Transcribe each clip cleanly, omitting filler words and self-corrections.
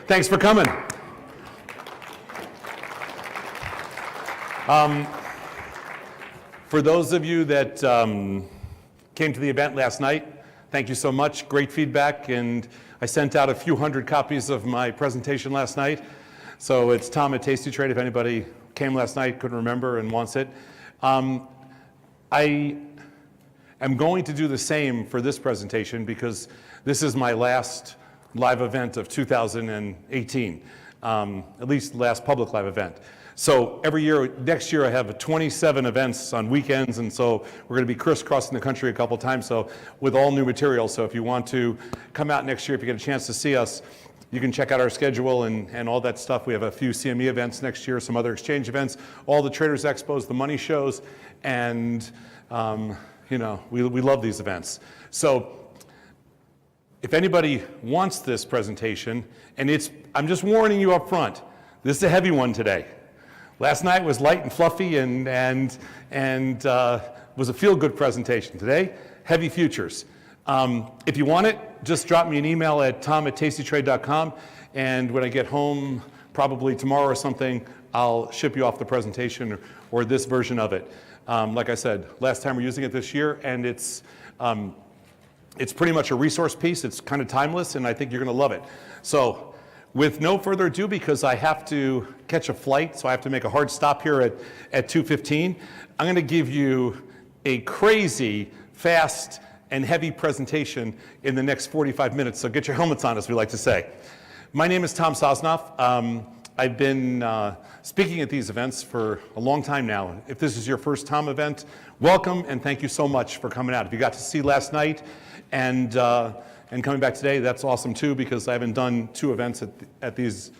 Thanks for coming. For those of you that came to the event last night, thank you so much. Great feedback, and I sent out a few hundred copies of my presentation last night. So it's Tom at Tasty Trade if anybody came last night, couldn't remember, and wants it. I am going to do the same for this presentation because this is my last live event of 2018, at least last public live event. So every year, next year I have 27 events on weekends, and so we're going to be crisscrossing the country a couple times, so with all new material. So if you want to come out next year, if you get a chance to see us, you can check out our schedule and all that stuff. We have a few CME events next year, some other exchange events, all the traders expos, the money shows, and you know, we love these events. So if anybody wants this presentation, and I'm just warning you up front, this is a heavy one today. Last night was light and fluffy and was a feel-good presentation. Today, heavy futures. If you want it, just drop me an email at tom@tastytrade.com, and when I get home, probably tomorrow or something, I'll ship you off the presentation or this version of it. Like I said, last time we're using it this year, and it's pretty much a resource piece. It's kind of timeless, and I think you're going to love it. So with no further ado, because I have to catch a flight, so I have to make a hard stop here at 2:15, I'm going to give you a crazy, fast, and heavy presentation in the next 45 minutes. So get your helmets on, as we like to say. My name is Tom Sosnoff. I've been speaking at these events for a long time now. If this is your first Tom event, welcome, and thank you so much for coming out. If you got to see last night and coming back today, that's awesome too, because I haven't done two events at these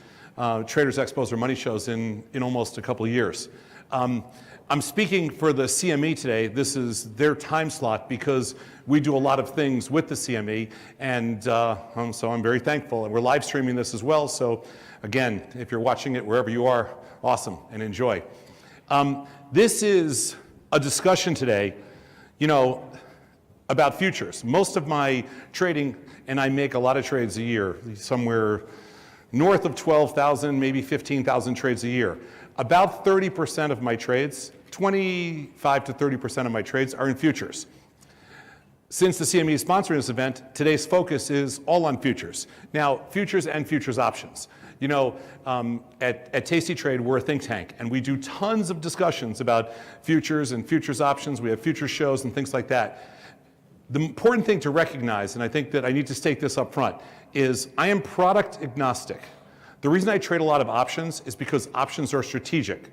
Traders Expos or money shows in almost a couple of years. I'm speaking for the CME today. This is their time slot because we do a lot of things with the CME, and so I'm very thankful. And we're live streaming this as well, so again, if you're watching it wherever you are, awesome, and enjoy. This is a discussion today, you know, about futures. Most of my trading, and I make a lot of trades a year, somewhere north of 12,000, maybe 15,000 trades a year. About 30% of my trades, 25 to 30% of my trades are in futures. Since the CME is sponsoring this event, today's focus is all on futures. Now, futures and futures options. You know, at Tasty Trade, we're a think tank, and we do tons of discussions about futures and futures options. We have future shows and things like that. The important thing to recognize, and I think that I need to state this up front, is I am product agnostic. The reason I trade a lot of options is because options are strategic.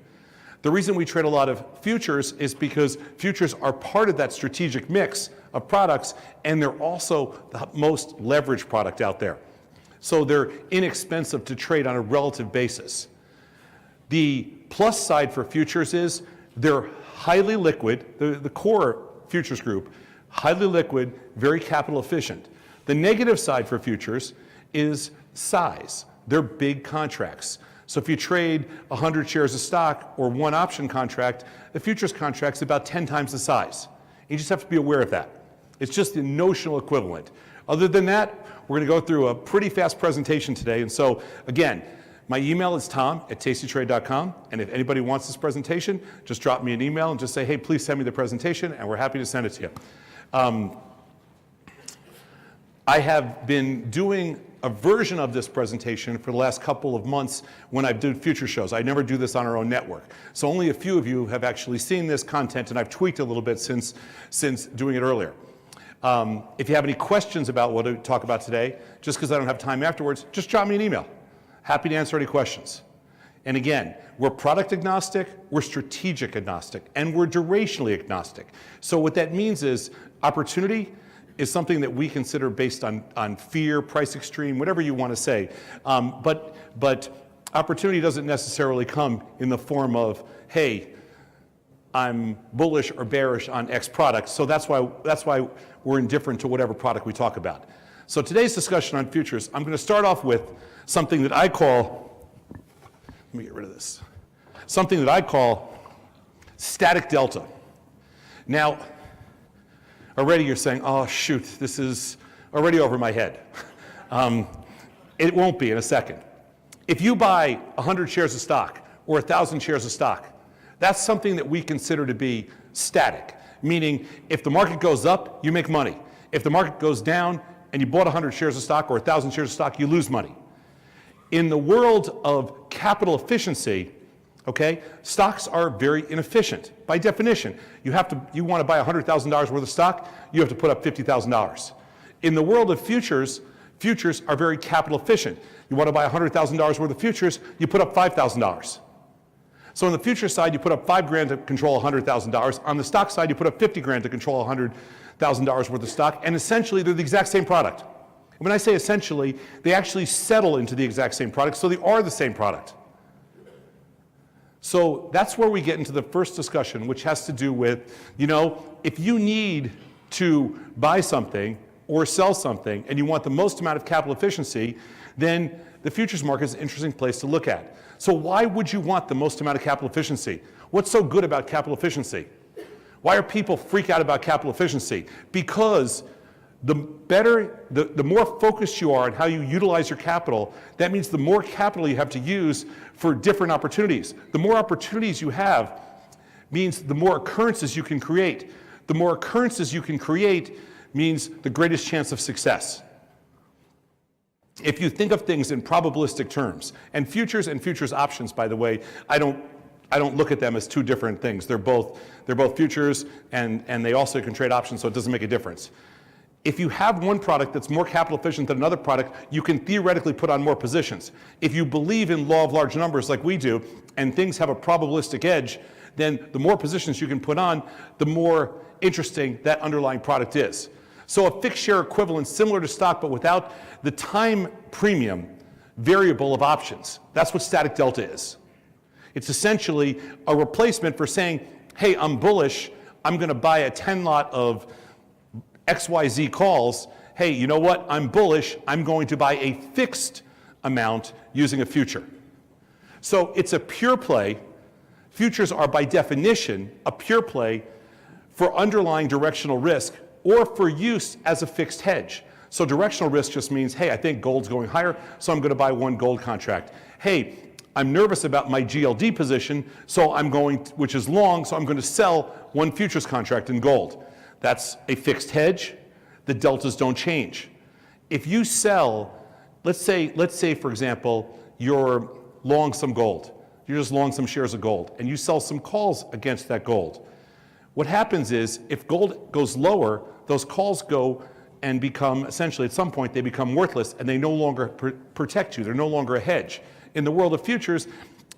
The reason we trade a lot of futures is because futures are part of that strategic mix of products, and they're also the most leveraged product out there. So they're inexpensive to trade on a relative basis. The plus side for futures is they're highly liquid. The core futures group, highly liquid, very capital efficient. The negative side for futures is size. They're big contracts. So if you trade 100 shares of stock or one option contract, the futures contract's about 10 times the size. You just have to be aware of that. It's just the notional equivalent. Other than that, we're going to go through a pretty fast presentation today. And so, again, my email is tom@tastytrade.com. And if anybody wants this presentation, just drop me an email and just say, hey, please send me the presentation, and we're happy to send it to you. I have been doing a version of this presentation for the last couple of months when I've done future shows. I never do this on our own network. So only a few of you have actually seen this content, and I've tweaked a little bit since doing it earlier. If you have any questions about what I talk about today, just because I don't have time afterwards, just drop me an email. Happy to answer any questions. And again, we're product agnostic, we're strategic agnostic, and we're durationally agnostic. So what that means is opportunity is something that we consider based on fear, price extreme, whatever you want to say. But opportunity doesn't necessarily come in the form of, hey, I'm bullish or bearish on X product, so that's why we're indifferent to whatever product we talk about. So today's discussion on futures, I'm going to start off with something that I call, let me get rid of this, something that I call static delta. Now, already you're saying, oh shoot, this is already over my head. It won't be in a second. If you buy 100 shares of stock or 1,000 shares of stock, that's something that we consider to be static, meaning if the market goes up, you make money. If the market goes down and you bought 100 shares of stock or 1,000 shares of stock, you lose money. In the world of capital efficiency, okay, stocks are very inefficient. By definition, you want to buy $100,000 worth of stock, you have to put up $50,000. In the world of futures, futures are very capital efficient. You want to buy $100,000 worth of futures, you put up $5,000. So on the future side, you put up $5,000 to control $100,000. On the stock side, you put up $50,000 to control $100,000 worth of stock, and essentially they're the exact same product. When I say essentially, they actually settle into the exact same product, so they are the same product. So that's where we get into the first discussion, which has to do with, if you need to buy something or sell something and you want the most amount of capital efficiency, then the futures market is an interesting place to look at. So why would you want the most amount of capital efficiency? What's so good about capital efficiency? Why are people freak out about capital efficiency? Because the more focused you are on how you utilize your capital, that means the more capital you have to use for different opportunities. The more opportunities you have means the more occurrences you can create. The more occurrences you can create means the greatest chance of success. If you think of things in probabilistic terms, and futures options, by the way, I don't look at them as two different things. They're both futures, and they also can trade options, so it doesn't make a difference. If you have one product that's more capital efficient than another product, you can theoretically put on more positions. If you believe in law of large numbers like we do, and things have a probabilistic edge, then the more positions you can put on, the more interesting that underlying product is. So a fixed share equivalent, similar to stock, but without the time premium variable of options. That's what static delta is. It's essentially a replacement for saying, hey, I'm bullish, I'm going to buy a 10 lot of XYZ calls. Hey, you know what? I'm bullish. I'm going to buy a fixed amount using a future. So it's a pure play. Futures are by definition a pure play for underlying directional risk or for use as a fixed hedge. So directional risk just means, hey, I think gold's going higher, so I'm going to buy one gold contract. Hey, I'm nervous about my GLD position, so which is long, so I'm going to sell one futures contract in gold. That's a fixed hedge. The deltas don't change. If you sell, let's say for example, you're long some gold. You're just long some shares of gold, and you sell some calls against that gold. What happens is, if gold goes lower, those calls go and become, essentially at some point, they become worthless, and they no longer protect you. They're no longer a hedge. In the world of futures,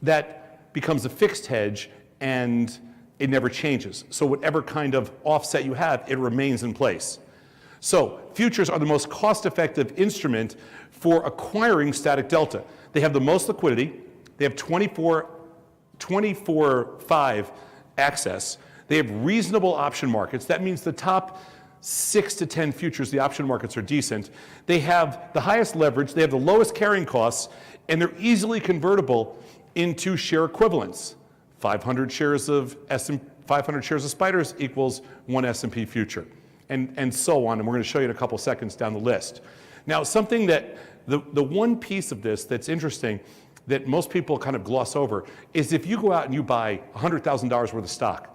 that becomes a fixed hedge, and it never changes. So whatever kind of offset you have, it remains in place. So futures are the most cost-effective instrument for acquiring static delta. They have the most liquidity. They have 24/5 access. They have reasonable option markets. That means the top 6 to 10 futures, the option markets are decent. They have the highest leverage. They have the lowest carrying costs, and they're easily convertible into share equivalents. 500 shares of spiders equals one S&P future, and so on. And we're going to show you in a couple seconds down the list. Now, something that the one piece of this that's interesting that most people kind of gloss over is if you go out and you buy $100,000 worth of stock,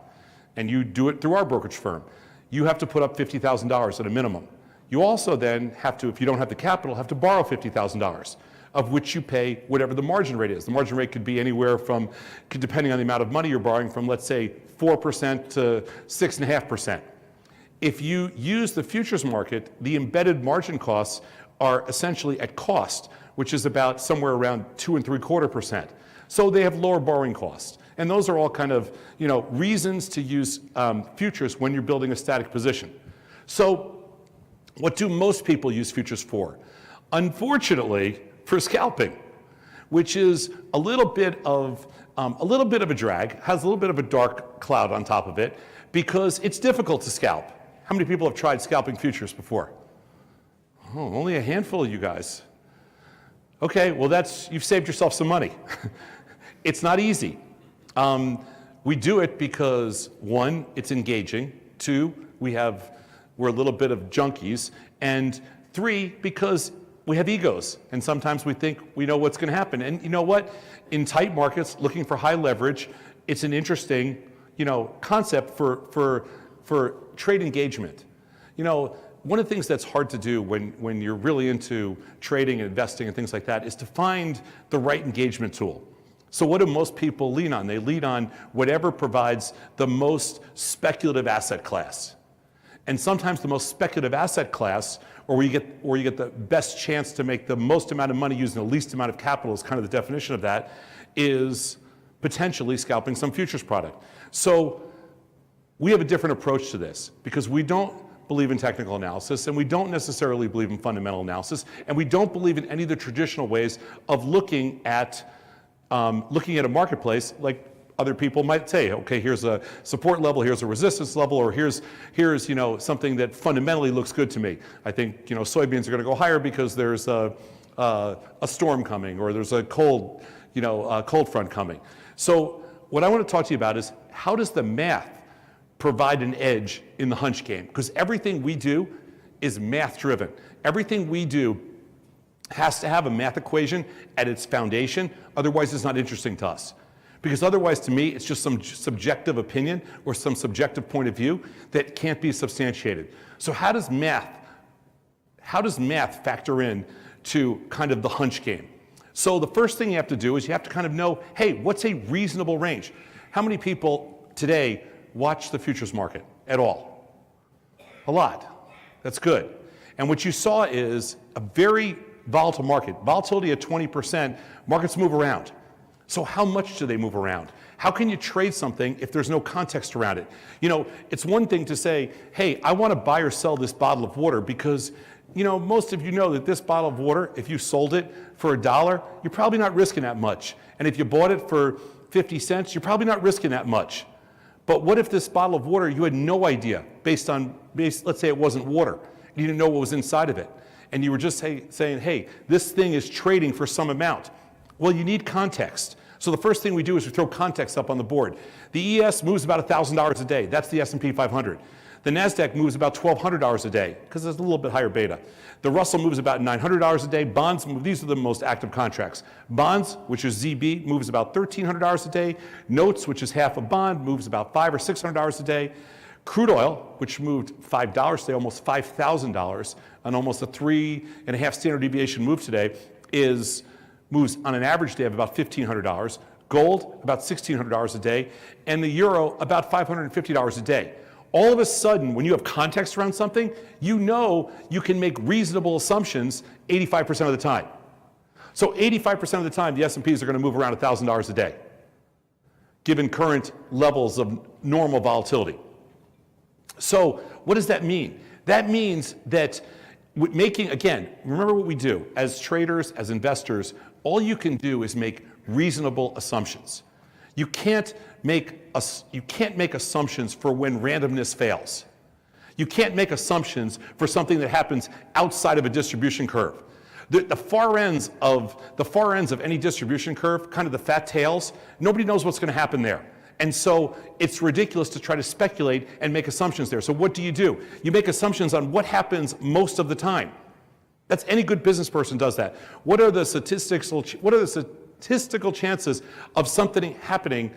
and you do it through our brokerage firm, you have to put up $50,000 at a minimum. You also then have to, if you don't have the capital, have to borrow $50,000. Of which you pay whatever the margin rate is. The margin rate could be anywhere from, depending on the amount of money you're borrowing, from let's say 4% to 6.5%. If you use the futures market, the embedded margin costs are essentially at cost, which is about somewhere around 2.75%. So they have lower borrowing costs. And those are all kind of reasons to use futures when you're building a static position. So what do most people use futures for? Unfortunately, for scalping, which is a little bit of a drag, has a little bit of a dark cloud on top of it, because it's difficult to scalp. How many people have tried scalping futures before? Oh, only a handful of you guys. Okay, well you've saved yourself some money. It's not easy. We do it because 1, it's engaging. 2, we're a little bit of junkies, and 3, because we have egos, and sometimes we think we know what's going to happen. And you know what? In tight markets, looking for high leverage, it's an interesting, concept for trade engagement. One of the things that's hard to do when you're really into trading and investing and things like that is to find the right engagement tool. So what do most people lean on? They lean on whatever provides the most speculative asset class. And sometimes the most speculative asset class, or where you get the best chance to make the most amount of money using the least amount of capital, is kind of the definition of that, is potentially scalping some futures product. So we have a different approach to this because we don't believe in technical analysis, and we don't necessarily believe in fundamental analysis, and we don't believe in any of the traditional ways of looking at a marketplace like other people might say. Okay, here's a support level, here's a resistance level, or here's something that fundamentally looks good to me. I think soybeans are going to go higher because there's a storm coming, or there's a cold front coming. So what I want to talk to you about is, how does the math provide an edge in the hunch game? Because everything we do is math driven. Everything we do has to have a math equation at its foundation, otherwise it's not interesting to us. Because otherwise, to me, it's just some subjective opinion or some subjective point of view that can't be substantiated. So how does math factor in to kind of the hunch game? So the first thing you have to do is you have to kind of know, hey, what's a reasonable range? How many people today watch the futures market at all? A lot. That's good. And what you saw is a very volatile market. Volatility at 20%, markets move around. So how much do they move around? How can you trade something if there's no context around it? It's one thing to say, hey, I want to buy or sell this bottle of water because, most of you know that this bottle of water, if you sold it for $1, you're probably not risking that much. And if you bought it for 50 cents, you're probably not risking that much. But what if this bottle of water, you had no idea, let's say it wasn't water, you didn't know what was inside of it, and you were just saying, hey, this thing is trading for some amount. Well, you need context. So the first thing we do is we throw context up on the board. The ES moves about $1,000 a day. That's the S&P 500. The NASDAQ moves about $1,200 a day because there's a little bit higher beta. The Russell moves about $900 a day. Bonds, these are the most active contracts. Bonds, which is ZB, moves about $1,300 a day. Notes, which is half a bond, moves about $500 or $600 a day. Crude oil, which moved $5 today, almost $5,000, on almost a 3.5 standard deviation move today, moves on an average day of about $1,500. Gold, about $1,600 a day. And the euro, about $550 a day. All of a sudden, when you have context around something, you know you can make reasonable assumptions 85% of the time. So 85% of the time, the S&Ps are going to move around $1,000 a day, given current levels of normal volatility. So what does that mean? That means that remember what we do as traders, as investors, all you can do is make reasonable assumptions. You can't make assumptions for when randomness fails. You can't make assumptions for something that happens outside of a distribution curve. The far ends of any distribution curve, kind of the fat tails, nobody knows what's going to happen there. And so it's ridiculous to try to speculate and make assumptions there. So what do? You make assumptions on what happens most of the time. That's any good business person does that. What are the statistical chances of something happening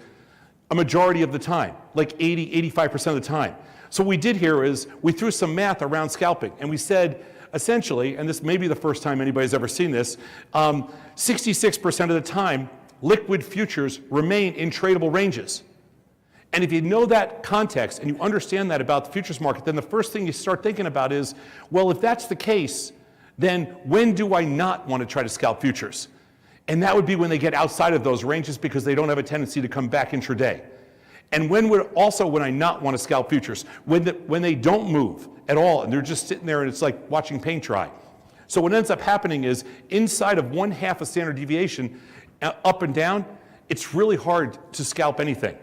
a majority of the time, like 85% of the time? So what we did here is we threw some math around scalping, and we said, essentially, and this may be the first time anybody's ever seen this, 66% of the time, liquid futures remain in tradable ranges. And if you know that context and you understand that about the futures market, then the first thing you start thinking about is, well, if that's the case, then when do I not want to try to scalp futures? And that would be when they get outside of those ranges because they don't have a tendency to come back intraday. And when I not want to scalp futures? When they don't move at all and they're just sitting there and it's like watching paint dry. So what ends up happening is inside of 1/2 a standard deviation, up and down, it's really hard to scalp anything.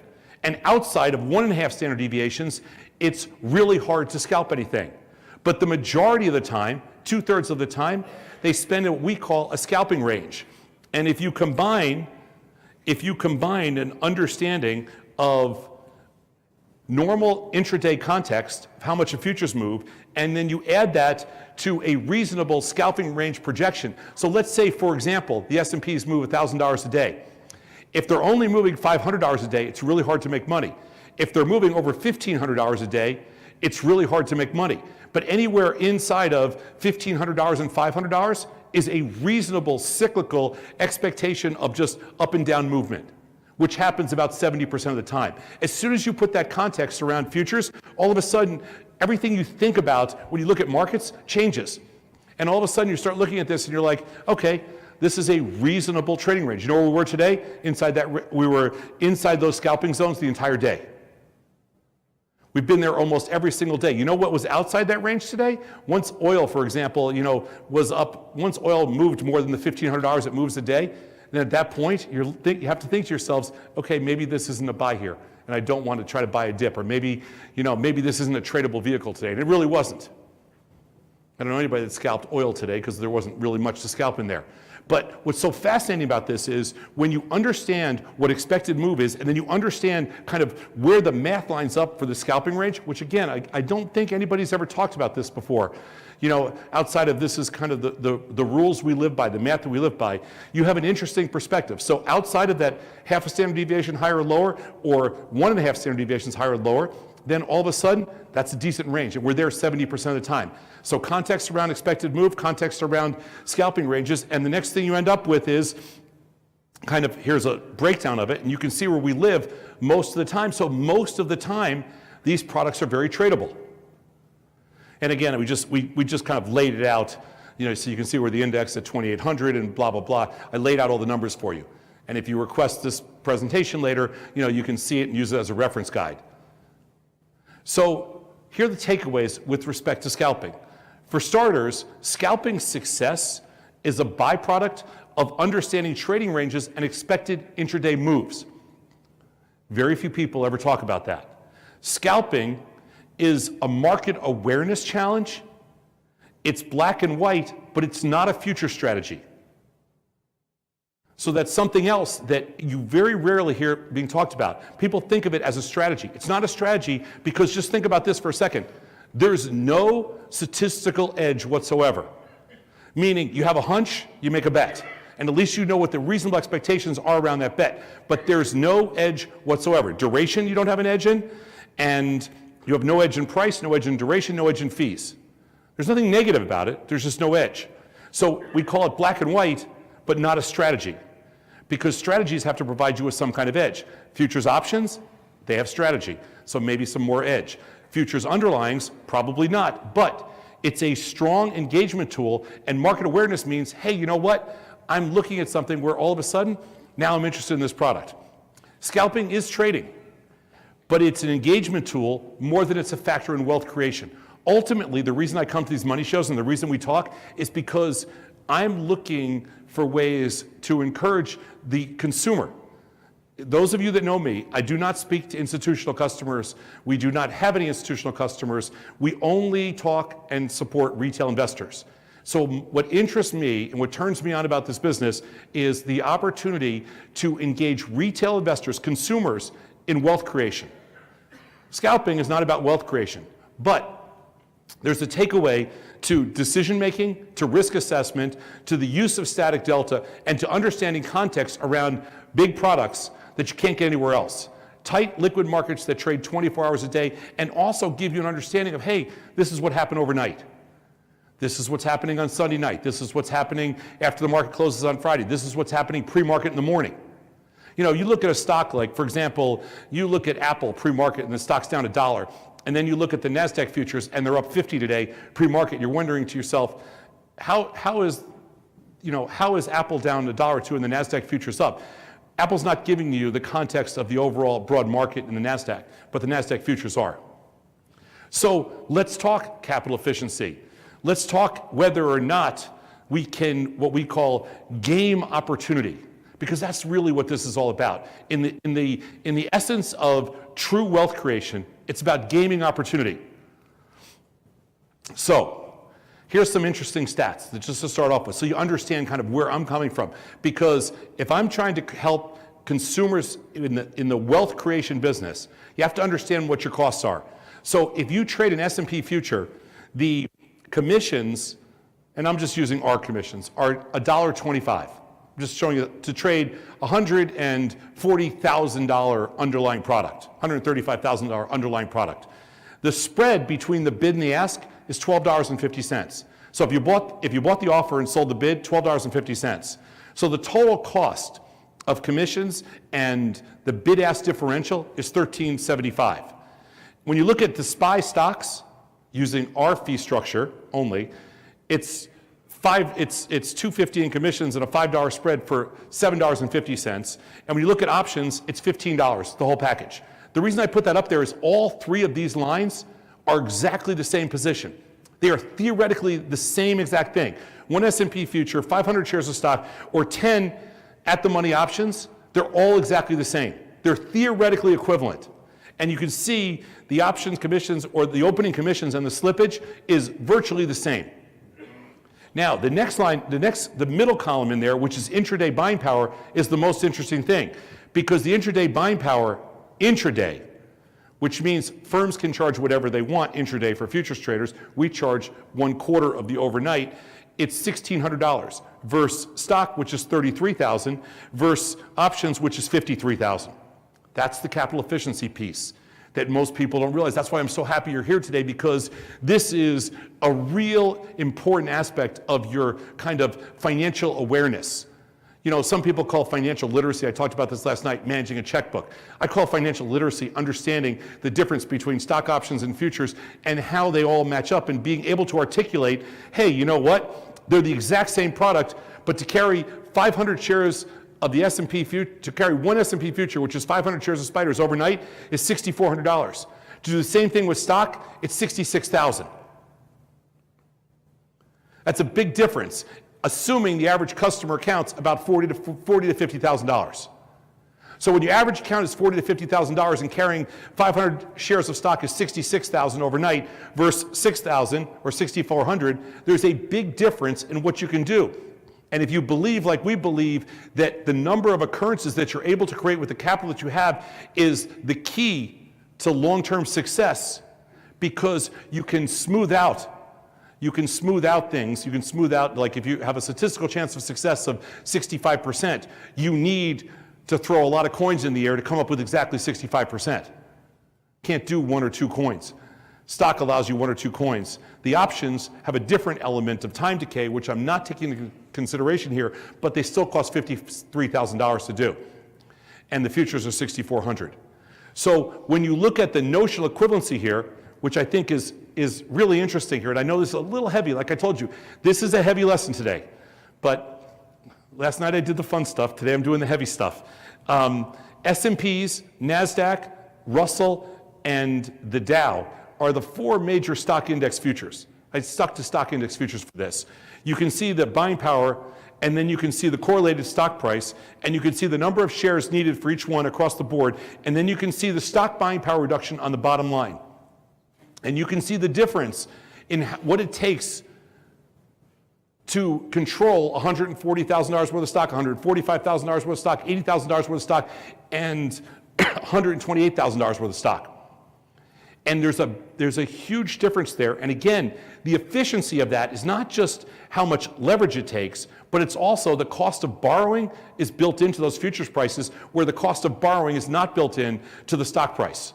And outside of 1.5 standard deviations, it's really hard to scalp anything. But the majority of the time, 2/3 of the time, they spend what we call a scalping range. And if you combine an understanding of normal intraday context of how much a futures move, and then you add that to a reasonable scalping range projection. So let's say, for example, the S&Ps move $1,000 a day. If they're only moving $500 a day, it's really hard to make money. If they're moving over $1,500 a day, it's really hard to make money. But anywhere inside of $1,500 and $500 is a reasonable cyclical expectation of just up and down movement, which happens about 70% of the time. As soon as you put that context around futures, all of a sudden, everything you think about when you look at markets changes. And all of a sudden, you start looking at this and you're like, okay, this is a reasonable trading range. You know where we were today? We were inside those scalping zones the entire day. We've been there almost every single day. You know what was outside that range today? Once oil, for example, was up, once oil moved more than the $1,500 it moves a day, then at that point, you have to think to yourselves, okay, maybe this isn't a buy here, and I don't want to try to buy a dip, or maybe this isn't a tradable vehicle today, and it really wasn't. I don't know anybody that scalped oil today because there wasn't really much to scalp in there. But what's so fascinating about this is when you understand what expected move is, and then you understand kind of where the math lines up for the scalping range, which again, I don't think anybody's ever talked about this before. Outside of this is kind of the rules we live by, the math that we live by, you have an interesting perspective. So outside of that half a standard deviation higher or lower, or 1.5 standard deviations higher or lower, then all of a sudden, that's a decent range, and we're there 70% of the time. So context around expected move, context around scalping ranges, and the next thing you end up with is kind of, here's a breakdown of it, and you can see where we live most of the time. So most of the time, these products are very tradable. And again, we just kind of laid it out, so you can see where the index at 2,800 and blah, blah, blah. I laid out all the numbers for you. And if you request this presentation later, you can see it and use it as a reference guide. So here are the takeaways with respect to scalping. For starters, scalping success is a byproduct of understanding trading ranges and expected intraday moves. Very few people ever talk about that. Scalping is a market awareness challenge. It's black and white, but it's not a future strategy. So that's something else that you very rarely hear being talked about. People think of it as a strategy. It's not a strategy because just think about this for a second. There's no statistical edge whatsoever. Meaning you have a hunch, you make a bet. And at least you know what the reasonable expectations are around that bet. But there's no edge whatsoever. Duration you don't have an edge in, and you have no edge in price, no edge in duration, no edge in fees. There's nothing negative about it, there's just no edge. So we call it black and white, but not a strategy. Because strategies have to provide you with some kind of edge. Futures options, they have strategy, so maybe some more edge. Futures underlyings, probably not, but it's a strong engagement tool, and market awareness means, hey, you know what? I'm looking at something where all of a sudden, now I'm interested in this product. Scalping is trading, but it's an engagement tool more than it's a factor in wealth creation. Ultimately, the reason I come to these money shows and the reason we talk is because I'm looking for ways to encourage the consumer. Those of you that know me, I do not speak to institutional customers. We do not have any institutional customers. We only talk and support retail investors. So what interests me and what turns me on about this business is the opportunity to engage retail investors, consumers, in wealth creation. Scalping is not about wealth creation, but there's a takeaway to decision making, to risk assessment, to the use of static delta, and to understanding context around big products that you can't get anywhere else. Tight liquid markets that trade 24 hours a day and also give you an understanding of, hey, this is what happened overnight. This is what's happening on Sunday night. This is what's happening after the market closes on Friday. This is what's happening pre-market in the morning. You look at a stock like, for example, you look at Apple pre-market and the stock's down $1. And then you look at the NASDAQ futures and they're up 50 today, pre-market. You're wondering to yourself, how is Apple down $1 or $2 and the NASDAQ futures up? Apple's not giving you the context of the overall broad market in the NASDAQ, but the NASDAQ futures are. So let's talk capital efficiency. Let's talk whether or not we can, what we call game opportunity, because that's really what this is all about. In the essence of true wealth creation, it's about gaming opportunity. So here's some interesting stats just to start off with, so you understand kind of where I'm coming from. Because if I'm trying to help consumers in the wealth creation business, you have to understand what your costs are. So if you trade an S&P future, the commissions, and I'm just using our commissions, are $1.25. I'm just showing you to trade $140,000 underlying product, $135,000 underlying product. The spread between the bid and the ask is $12.50. So if you bought the offer and sold the bid, $12.50. So the total cost of commissions and the bid-ask differential is $13.75. When you look at the SPY stocks using our fee structure only, it's $2.50 in commissions and a $5 spread for $7.50. And when you look at options, it's $15, the whole package. The reason I put that up there is all three of these lines are exactly the same position. They are theoretically the same exact thing. One S&P future, 500 shares of stock, or 10 at-the-money options, they're all exactly the same. They're theoretically equivalent. And you can see the options commissions or the opening commissions and the slippage is virtually the same. Now, the next line, the middle column in there, which is intraday buying power, is the most interesting thing. Because the intraday buying power, intraday, which means firms can charge whatever they want intraday for futures traders. We charge 1/4 of the overnight. It's $1,600 versus stock, which is $33,000, versus options, which is $53,000. That's the capital efficiency piece that most people don't realize. That's why I'm so happy you're here today, because this is a real important aspect of your kind of financial awareness. You know, some people call financial literacy, I talked about this last night, managing a checkbook. I call financial literacy understanding the difference between stock options and futures and how they all match up, and being able to articulate, hey, you know what? They're the exact same product, but to carry 500 shares of the S&P future, to carry one S&P future, which is 500 shares of spiders overnight, is $6,400. To do the same thing with stock, it's $66,000. That's a big difference, assuming the average customer counts about $40,000 to $50,000. So when your average account is $40,000 to $50,000 and carrying 500 shares of stock is $66,000 overnight versus $6,000 or $6,400, there's a big difference in what you can do. And if you believe, like we believe, that the number of occurrences that you're able to create with the capital that you have is the key to long-term success, because you can smooth out things. You can smooth out, like if you have a statistical chance of success of 65%, you need to throw a lot of coins in the air to come up with exactly 65%. Can't do one or two coins. Stock allows you one or two coins. The options have a different element of time decay, which I'm not taking into consideration here, but they still cost $53,000 to do. And the futures are $6,400. So when you look at the notional equivalency here, which I think is really interesting here, and I know this is a little heavy, like I told you, this is a heavy lesson today, but last night I did the fun stuff, today I'm doing the heavy stuff. S&Ps, NASDAQ, Russell, and the Dow are the four major stock index futures. I stuck to stock index futures for this. You can see the buying power, and then you can see the correlated stock price, and you can see the number of shares needed for each one across the board, and then you can see the stock buying power reduction on the bottom line. And you can see the difference in what it takes to control $140,000 worth of stock, $145,000 worth of stock, $80,000 worth of stock, and $128,000 worth of stock. And there's a huge difference there. And again, the efficiency of that is not just how much leverage it takes, but it's also the cost of borrowing is built into those futures prices, where the cost of borrowing is not built in to the stock price.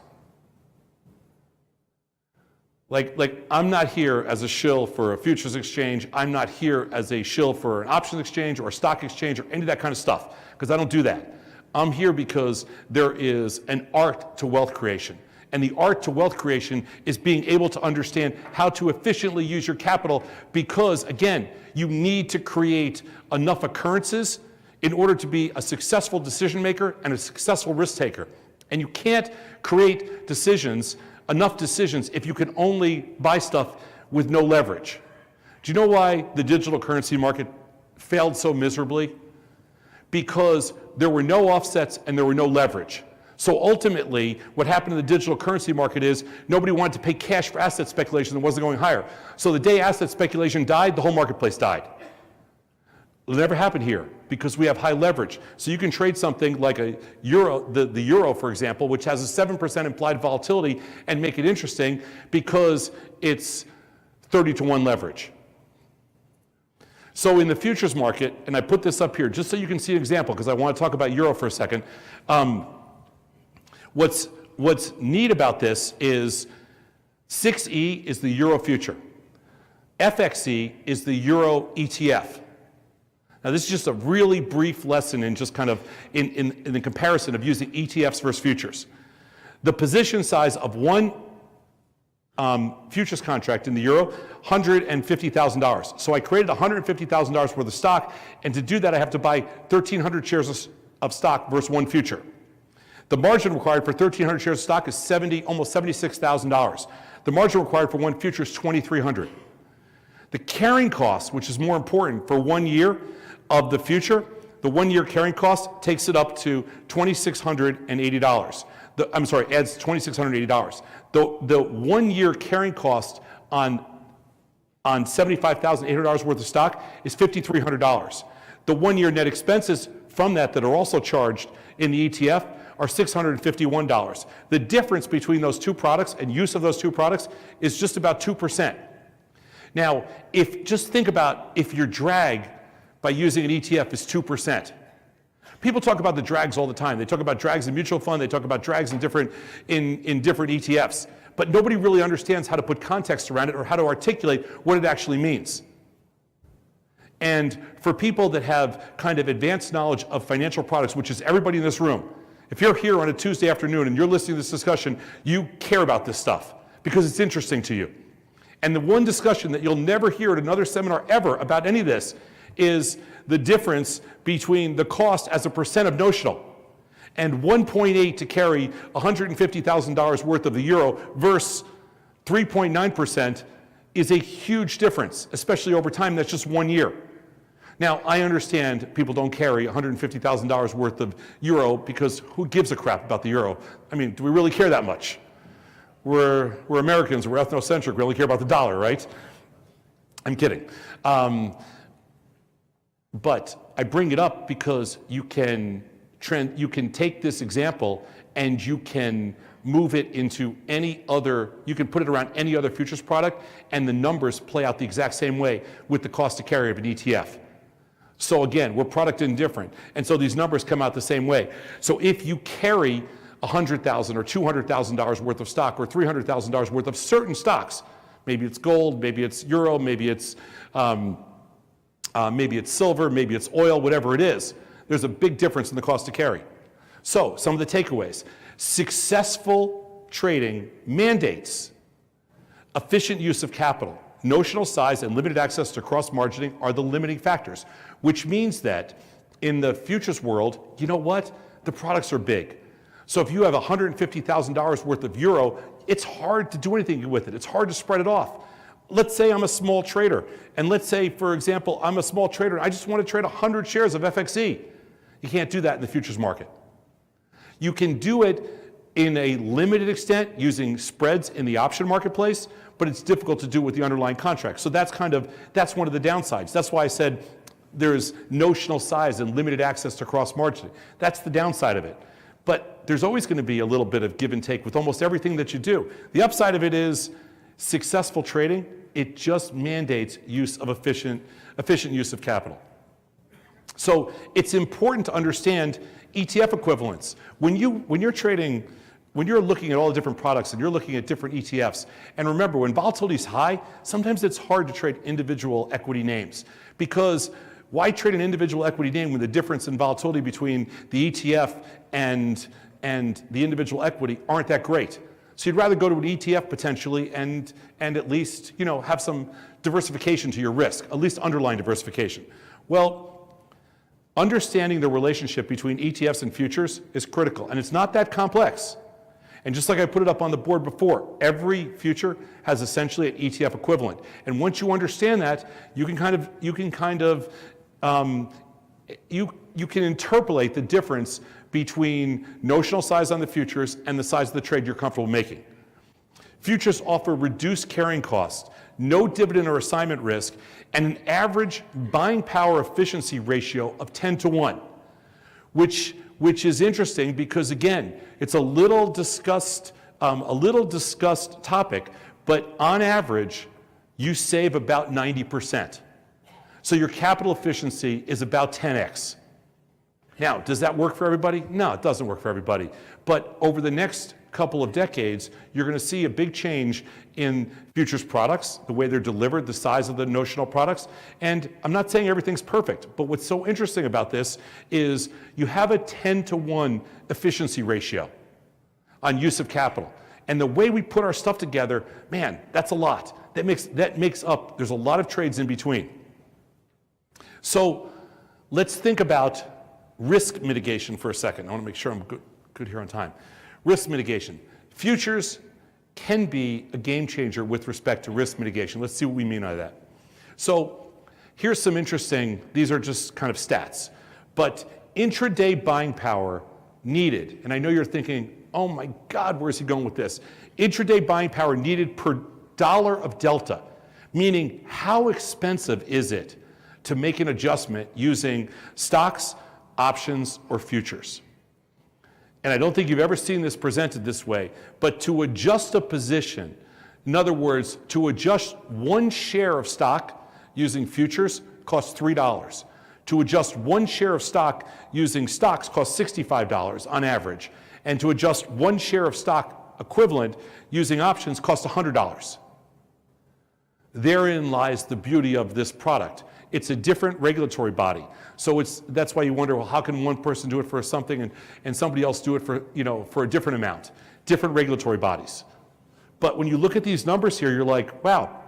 Like I'm not here as a shill for a futures exchange. I'm not here as a shill for an options exchange or a stock exchange or any of that kind of stuff, because I don't do that. I'm here because there is an art to wealth creation. And the art to wealth creation is being able to understand how to efficiently use your capital, because, again, you need to create enough occurrences in order to be a successful decision maker and a successful risk taker. And you can't create enough decisions, if you can only buy stuff with no leverage. Do you know why the digital currency market failed so miserably? Because there were no offsets and there were no leverage. So ultimately, what happened in the digital currency market is nobody wanted to pay cash for asset speculation that wasn't going higher. So the day asset speculation died, the whole marketplace died. It'll never happen here because we have high leverage. So you can trade something like a euro, the euro, for example, which has a 7% implied volatility, and make it interesting because it's 30-to-1 leverage. So in the futures market, and I put this up here just so you can see an example because I want to talk about euro for a second. What's neat about this is 6E is the euro future. FXE is the euro ETF. Now this is just a really brief lesson in just kind of in the comparison of using ETFs versus futures. The position size of one futures contract in the euro, $150,000. So I created $150,000 worth of stock, and to do that I have to buy 1,300 shares of stock versus one future. The margin required for 1,300 shares of stock is almost $76,000. The margin required for one future is $2,300. The carrying cost, which is more important for 1 year of the future, the 1 year carrying cost takes it up to $2,680. Adds $2,680. The 1 year carrying cost on $75,800 worth of stock is $5,300. The 1 year net expenses from that are also charged in the ETF are $651. The difference between those two products and use of those two products is just about 2%. Now, just think about if your drag by using an ETF is 2%. People talk about the drags all the time. They talk about drags in mutual fund. They talk about drags in different ETFs. But nobody really understands how to put context around it or how to articulate what it actually means. And for people that have kind of advanced knowledge of financial products, which is everybody in this room, if you're here on a Tuesday afternoon and you're listening to this discussion, you care about this stuff because it's interesting to you. And the one discussion that you'll never hear at another seminar ever about any of this is the difference between the cost as a percent of notional. And 1.8 to carry $150,000 worth of the euro versus 3.9% is a huge difference, especially over time. That's just 1 year. Now, I understand people don't carry $150,000 worth of euro because who gives a crap about the euro? I mean, do we really care that much? We're Americans, we're ethnocentric, we only care about the dollar, right? I'm kidding. But I bring it up because you can take this example and you can move it into you can put it around any other futures product, and the numbers play out the exact same way with the cost to carry of an ETF. So again, we're product indifferent, and so these numbers come out the same way. So if you carry $100,000 or $200,000 worth of stock or $300,000 worth of certain stocks, maybe it's gold, maybe it's euro, maybe it's silver, maybe it's oil, whatever it is, there's a big difference in the cost to carry. So some of the takeaways: successful trading mandates efficient use of capital. Notional size and limited access to cross-margining are the limiting factors, which means that in the futures world, you know what? The products are big. So if you have $150,000 worth of euro, it's hard to do anything with it. It's hard to spread it off. Let's say I'm a small trader, and let's say, for example, I'm a small trader and I just want to trade 100 shares of FXE. You can't do that in the futures market. You can do it in a limited extent using spreads in the option marketplace, but it's difficult to do with the underlying contract. So that's one of the downsides. That's why I said there's notional size and limited access to cross-margining. That's the downside of it. But there's always going to be a little bit of give and take with almost everything that you do. The upside of it is successful trading. It just mandates use of efficient use of capital. So it's important to understand ETF equivalents. When you're trading, when you're looking at all the different products and you're looking at different ETFs, and remember, when volatility is high, sometimes it's hard to trade individual equity names, because why trade an individual equity name when the difference in volatility between the ETF and the individual equity aren't that great? So you'd rather go to an ETF potentially and at least, have some diversification to your risk, at least underlying diversification. Well, understanding the relationship between ETFs and futures is critical, and it's not that complex. And just like I put it up on the board before, every future has essentially an ETF equivalent. And once you understand that, you can interpolate the difference between notional size on the futures and the size of the trade you're comfortable making. Futures offer reduced carrying costs no dividend or assignment risk, and an average buying power efficiency ratio of 10 to 1, which is interesting because, again, it's a little discussed topic, but on average, you save about 90%. So your capital efficiency is about 10x. Now, does that work for everybody? No, it doesn't work for everybody. But over the next couple of decades, you're going to see a big change in futures products, the way they're delivered, the size of the notional products. And I'm not saying everything's perfect, but what's so interesting about this is you have a 10 to 1 efficiency ratio on use of capital. And the way we put our stuff together, man, that's a lot. That makes up, there's a lot of trades in between. So let's think about risk mitigation for a second. I want to make sure I'm good here on time. Risk mitigation. Futures can be a game changer with respect to risk mitigation. Let's see what we mean by that. So here's some interesting, these are just kind of stats, but intraday buying power needed, and I know you're thinking, oh my God, where's he going with this? Intraday buying power needed per dollar of delta, meaning how expensive is it to make an adjustment using stocks, options, or futures? And I don't think you've ever seen this presented this way, but to adjust a position, in other words, to adjust one share of stock using futures costs $3. To adjust one share of stock using stocks costs $65 on average. And to adjust one share of stock equivalent using options costs $100. Therein lies the beauty of this product. It's a different regulatory body. So that's why you wonder, well, how can one person do it for something and somebody else do it for a different amount? Different regulatory bodies. But when you look at these numbers here, you're like, wow,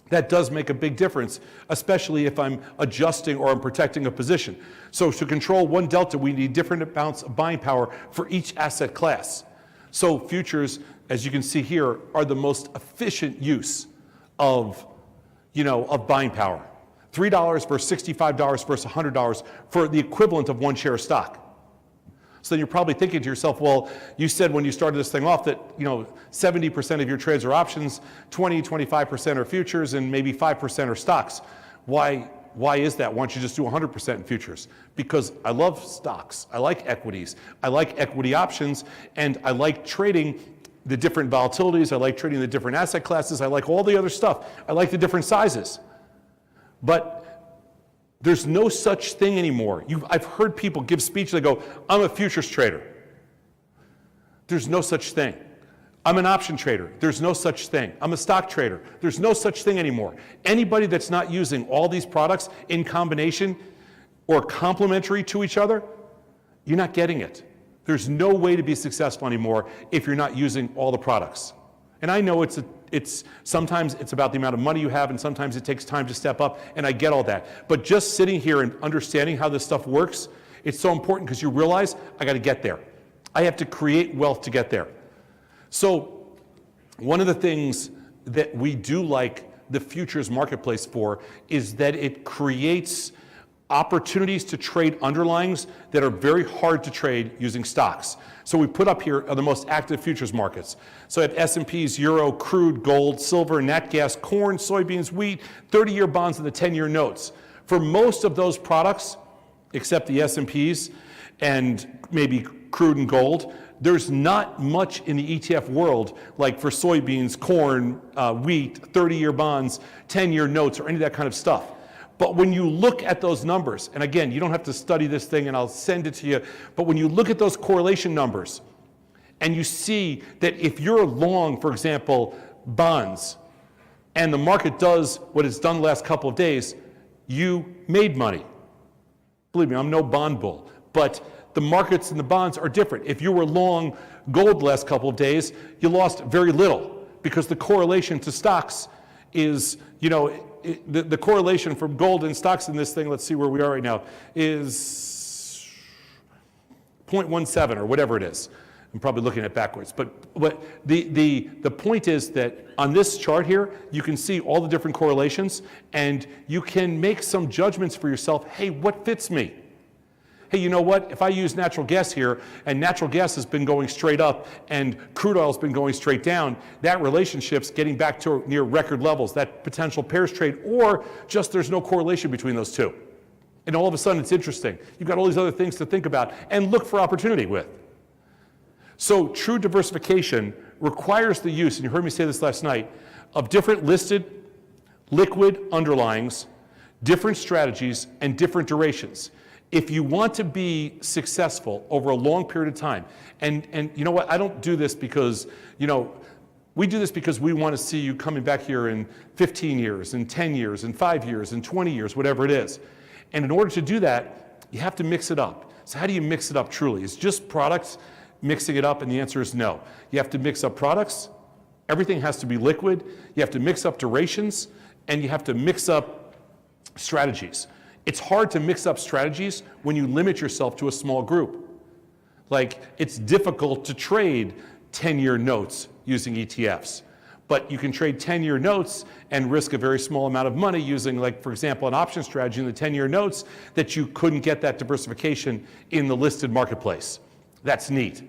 that does make a big difference, especially if I'm adjusting or I'm protecting a position. So to control one delta, we need different amounts of buying power for each asset class. So futures, as you can see here, are the most efficient use of buying power. $3 versus $65 versus $100 for the equivalent of one share of stock. So then you're probably thinking to yourself, well, you said when you started this thing off that 70% of your trades are options, 25% are futures, and maybe 5% are stocks. Why is that? Why don't you just do 100% in futures? Because I love stocks. I like equities. I like equity options, and I like trading the different volatilities. I like trading the different asset classes. I like all the other stuff. I like the different sizes. But there's no such thing anymore. I've heard people give speeches that go, I'm a futures trader. There's no such thing. I'm an option trader. There's no such thing. I'm a stock trader. There's no such thing anymore. Anybody that's not using all these products in combination or complementary to each other, you're not getting it. There's no way to be successful anymore if you're not using all the products. And I know sometimes it's about the amount of money you have, and sometimes it takes time to step up, and I get all that. But just sitting here and understanding how this stuff works, it's so important because you realize I got to get there. I have to create wealth to get there. So one of the things that we do like the futures marketplace for is that it creates opportunities to trade underlyings that are very hard to trade using stocks. So we put up here are the most active futures markets. So at S&Ps, euro, crude, gold, silver, nat gas, corn, soybeans, wheat, 30-year bonds, and the 10-year notes. For most of those products, except the S&Ps and maybe crude and gold, there's not much in the ETF world like for soybeans, corn, wheat, 30-year bonds, 10-year notes, or any of that kind of stuff. But when you look at those numbers, and again, you don't have to study this thing and I'll send it to you, but when you look at those correlation numbers and you see that if you're long, for example, bonds, and the market does what it's done the last couple of days, you made money. Believe me, I'm no bond bull, but the markets and the bonds are different. If you were long gold the last couple of days, you lost very little because the correlation to stocks is, the correlation from gold and stocks in this thing, let's see where we are right now, is 0.17 or whatever it is. I'm probably looking at it backwards. But the point is that on this chart here, you can see all the different correlations, and you can make some judgments for yourself. Hey, what fits me? Hey, you know what? If I use natural gas here, and natural gas has been going straight up, and crude oil has been going straight down, that relationship's getting back to near record levels, that potential pairs trade, or just there's no correlation between those two. And all of a sudden it's interesting. You've got all these other things to think about and look for opportunity with. So true diversification requires the use, and you heard me say this last night, of different listed, liquid underlyings, different strategies, and different durations. If you want to be successful over a long period of time, and you know what, I don't do this because, we do this because we want to see you coming back here in 15 years, in 10 years, in 5 years, in 20 years, whatever it is. And in order to do that, you have to mix it up. So how do you mix it up truly? It's just products mixing it up, and the answer is no. You have to mix up products, everything has to be liquid, you have to mix up durations, and you have to mix up strategies. It's hard to mix up strategies when you limit yourself to a small group. Like, it's difficult to trade 10-year notes using ETFs. But you can trade 10-year notes and risk a very small amount of money using, like, for example, an option strategy in the 10-year notes that you couldn't get that diversification in the listed marketplace. That's neat.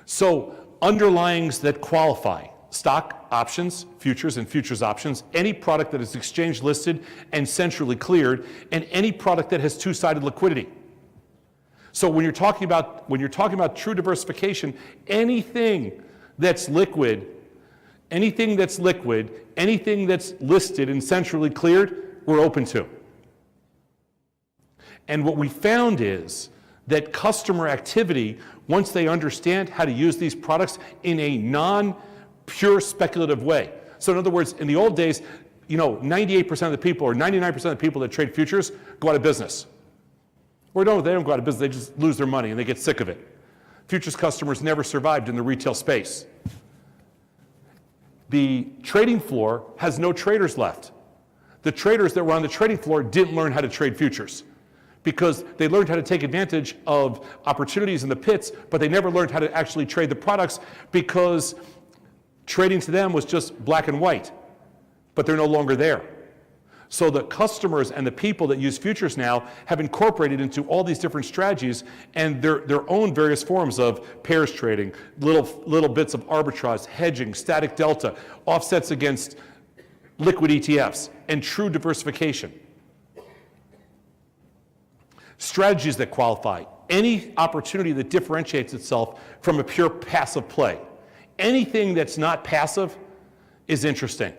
So underlyings that qualify: stock, options, futures, and futures options, any product that is exchange listed and centrally cleared, and any product that has two-sided liquidity. So when you're talking about true diversification, anything that's liquid, anything that's listed and centrally cleared, we're open to. And what we found is that customer activity, once they understand how to use these products in a non-pure speculative way. So in other words, in the old days, 98% of the people or 99% of the people that trade futures go out of business. Or no, they don't go out of business, they just lose their money and they get sick of it. Futures customers never survived in the retail space. The trading floor has no traders left. The traders that were on the trading floor didn't learn how to trade futures because they learned how to take advantage of opportunities in the pits, but they never learned how to actually trade the products because trading to them was just black and white, but they're no longer there. So the customers and the people that use futures now have incorporated into all these different strategies and their own various forms of pairs trading, little bits of arbitrage, hedging, static delta, offsets against liquid ETFs, and true diversification. Strategies that qualify: any opportunity that differentiates itself from a pure passive play. Anything that's not passive is interesting.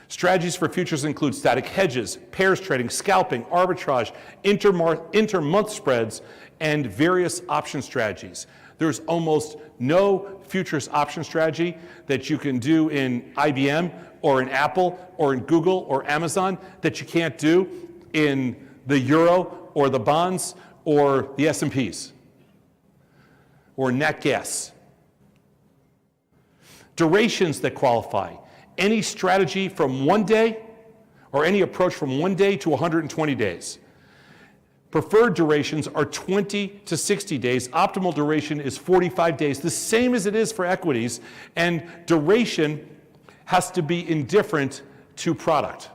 Strategies for futures include static hedges, pairs trading, scalping, arbitrage, inter-month spreads, and various option strategies. There's almost no futures option strategy that you can do in IBM or in Apple or in Google or Amazon that you can't do in the euro or the bonds or the S&Ps or nat gas. Durations that qualify: any strategy from 1 day or any approach from 1 day to 120 days. Preferred durations are 20 to 60 days. Optimal duration is 45 days, the same as it is for equities, and duration has to be indifferent to product.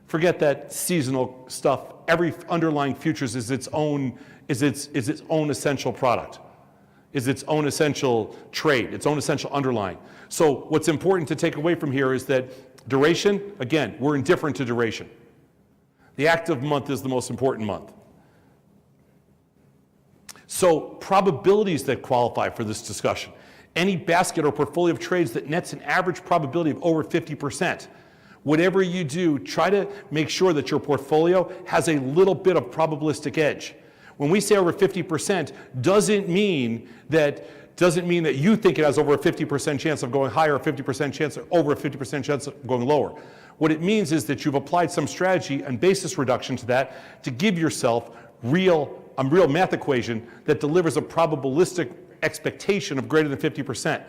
Forget that seasonal stuff. Every underlying futures is its own essential product, is its own essential trade, its own essential underlying. So what's important to take away from here is that duration, again, we're indifferent to duration. The active month is the most important month. So probabilities that qualify for this discussion: any basket or portfolio of trades that nets an average probability of over 50%. Whatever you do, try to make sure that your portfolio has a little bit of probabilistic edge. When we say over 50%, doesn't mean that you think it has over a 50% chance of going higher, or 50% chance, or over a 50% chance of going lower. What it means is that you've applied some strategy and basis reduction to that to give yourself a real math equation that delivers a probabilistic expectation of greater than 50%.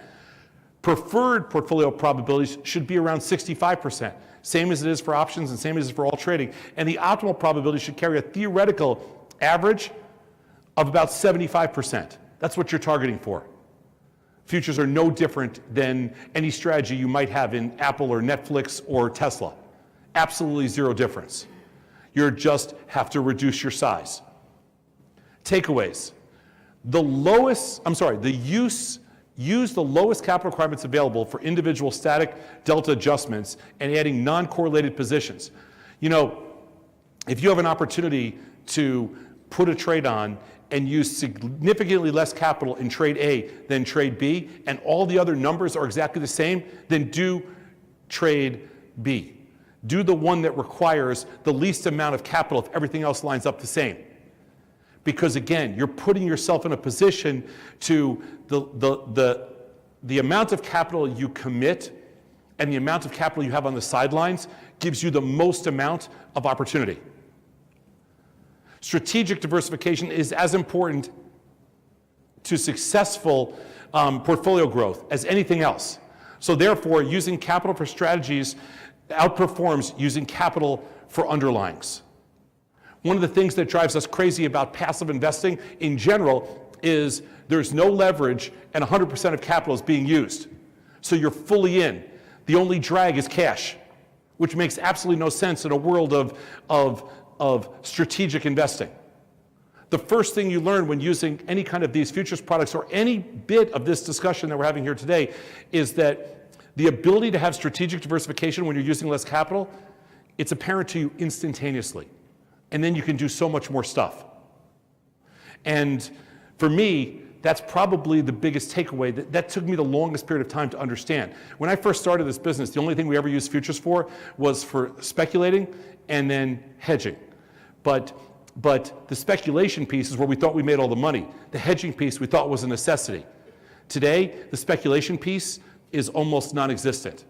Preferred portfolio probabilities should be around 65%, same as it is for options and same as it is for all trading. And the optimal probability should carry a theoretical average of about 75%. That's what you're targeting for. Futures are no different than any strategy you might have in Apple or Netflix or Tesla. Absolutely zero difference. You just have to reduce your size. Takeaways. Use the lowest capital requirements available for individual static delta adjustments and adding non-correlated positions. You know, if you have an opportunity to put a trade on and use significantly less capital in trade A than trade B, and all the other numbers are exactly the same, then do trade B. Do the one that requires the least amount of capital if everything else lines up the same. Because again, you're putting yourself in a position to the amount of capital you commit and the amount of capital you have on the sidelines gives you the most amount of opportunity. Strategic diversification is as important to successful portfolio growth as anything else. So therefore, using capital for strategies outperforms using capital for underlyings. One of the things that drives us crazy about passive investing in general is there's no leverage and 100% of capital is being used. So you're fully in. The only drag is cash, which makes absolutely no sense in a world of strategic investing. The first thing you learn when using any kind of these futures products or any bit of this discussion that we're having here today is that the ability to have strategic diversification when you're using less capital, it's apparent to you instantaneously. And then you can do so much more stuff. And for me, that's probably the biggest takeaway. That took me the longest period of time to understand. When I first started this business, the only thing we ever used futures for was for speculating and then hedging. But the speculation piece is where we thought we made all the money. The hedging piece we thought was a necessity. Today, the speculation piece is almost non-existent.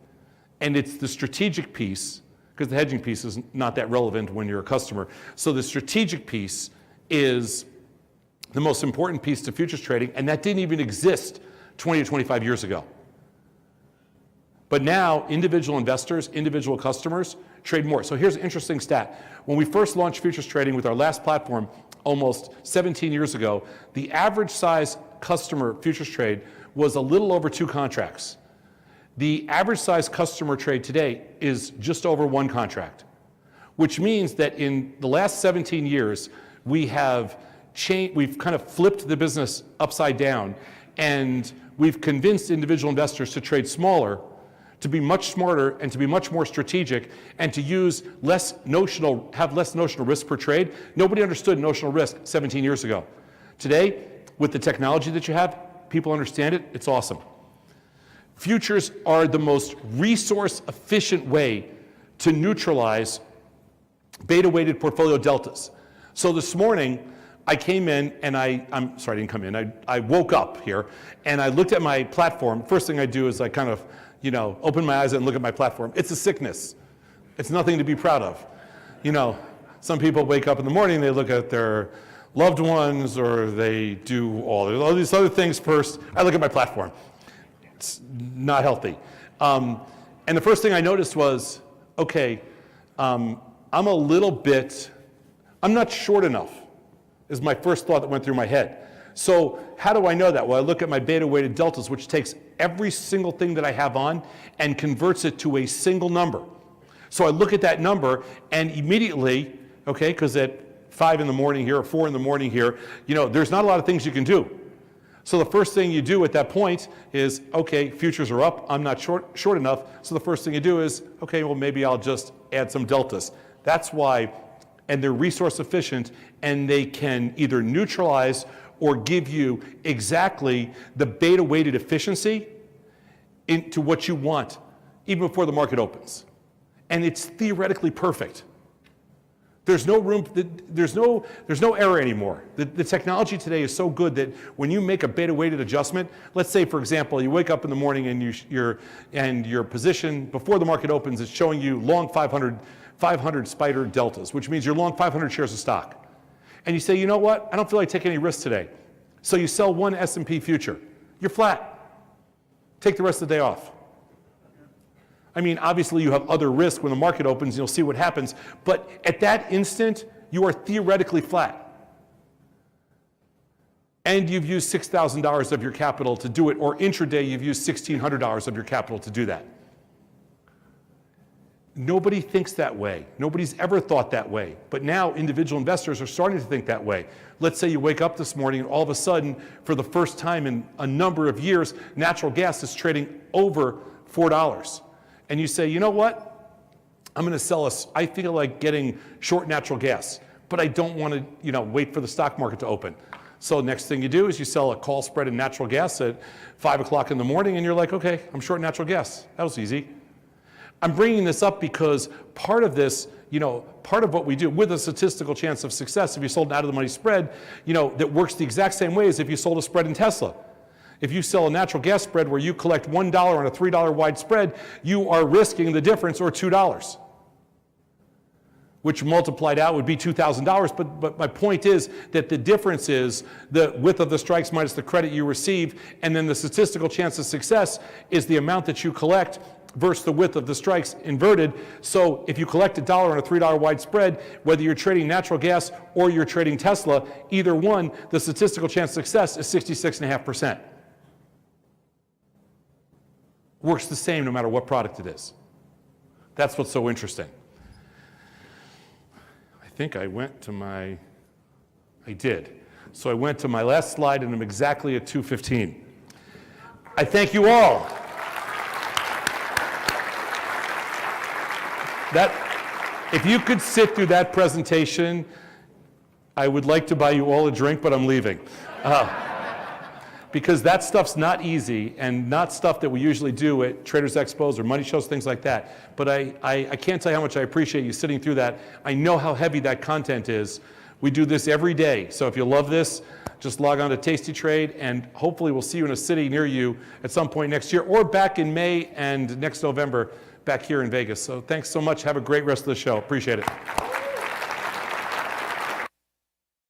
And it's the strategic piece, because the hedging piece is not that relevant when you're a customer. So the strategic piece is the most important piece to futures trading, and that didn't even exist 20 to 25 years ago. But now, individual investors, individual customers trade more. So here's an interesting stat. When we first launched futures trading with our last platform almost 17 years ago, the average size customer futures trade was a little over 2 contracts. The average size customer trade today is just over 1 contract, which means that in the last 17 years, we've kind of flipped the business upside down, and we've convinced individual investors to trade smaller, to be much smarter, and to be much more strategic, and to use have less notional risk per trade. Nobody understood notional risk 17 years ago. Today, with the technology that you have, people understand it. It's awesome. Futures are the most resource-efficient way to neutralize beta-weighted portfolio deltas. So this morning, I came in and I didn't come in. I woke up here and I looked at my platform. First thing I do is I kind of, open my eyes and look at my platform. It's a sickness. It's nothing to be proud of. Some people wake up in the morning, they look at their loved ones, or they do all these other things first. I look at my platform. It's not healthy. And the first thing I noticed was, okay, I'm not short enough, is my first thought that went through my head. So how do I know that? Well, I look at my beta-weighted deltas, which takes every single thing that I have on and converts it to a single number. So I look at that number and immediately, okay, because at 5 in the morning here or 4 in the morning here, there's not a lot of things you can do. So the first thing you do at that point is, okay, futures are up, I'm not short enough, so the first thing you do is, okay, well maybe I'll just add some deltas. That's why, and they're resource efficient, and they can either neutralize or give you exactly the beta-weighted efficiency into what you want, even before the market opens. And it's theoretically perfect. There's no room, there's no error anymore. The technology today is so good that when you make a beta-weighted adjustment, let's say, for example, you wake up in the morning and your position before the market opens is showing you long 500 spider deltas, which means you're long 500 shares of stock. And you say, you know what? I don't feel like taking any risks today. So you sell one S&P future. You're flat. Take the rest of the day off. I mean, obviously you have other risk when the market opens, and you'll see what happens. But at that instant, you are theoretically flat. And you've used $6,000 of your capital to do it, or intraday you've used $1,600 of your capital to do that. Nobody thinks that way. Nobody's ever thought that way. But now individual investors are starting to think that way. Let's say you wake up this morning and all of a sudden, for the first time in a number of years, natural gas is trading over $4. And you say, you know what? I'm going to sell I feel like getting short natural gas, but I don't want to, wait for the stock market to open. So next thing you do is you sell a call spread in natural gas at 5 o'clock in the morning, and you're like, okay, I'm short natural gas. That was easy. I'm bringing this up because part of this, part of what we do with a statistical chance of success, if you sold an out-of-the-money spread, that works the exact same way as if you sold a spread in Tesla. If you sell a natural gas spread where you collect $1 on a $3 wide spread, you are risking the difference, or $2. Which multiplied out would be $2,000, but my point is that the difference is the width of the strikes minus the credit you receive, and then the statistical chance of success is the amount that you collect versus the width of the strikes inverted. So if you collect $1 on a $3 wide spread, whether you're trading natural gas or you're trading Tesla, either one, the statistical chance of success is 66.5%. Works the same no matter what product it is. That's what's so interesting. I think I went to I did. So I went to my last slide and I'm exactly at 2:15. I thank you all. If you could sit through that presentation, I would like to buy you all a drink, but I'm leaving. Because that stuff's not easy and not stuff that we usually do at Traders Expos or money shows, things like that. But I can't tell you how much I appreciate you sitting through that. I know how heavy that content is. We do this every day. So if you love this, just log on to Tasty Trade, and hopefully we'll see you in a city near you at some point next year, or back in May and next November back here in Vegas. So thanks so much. Have a great rest of the show. Appreciate it.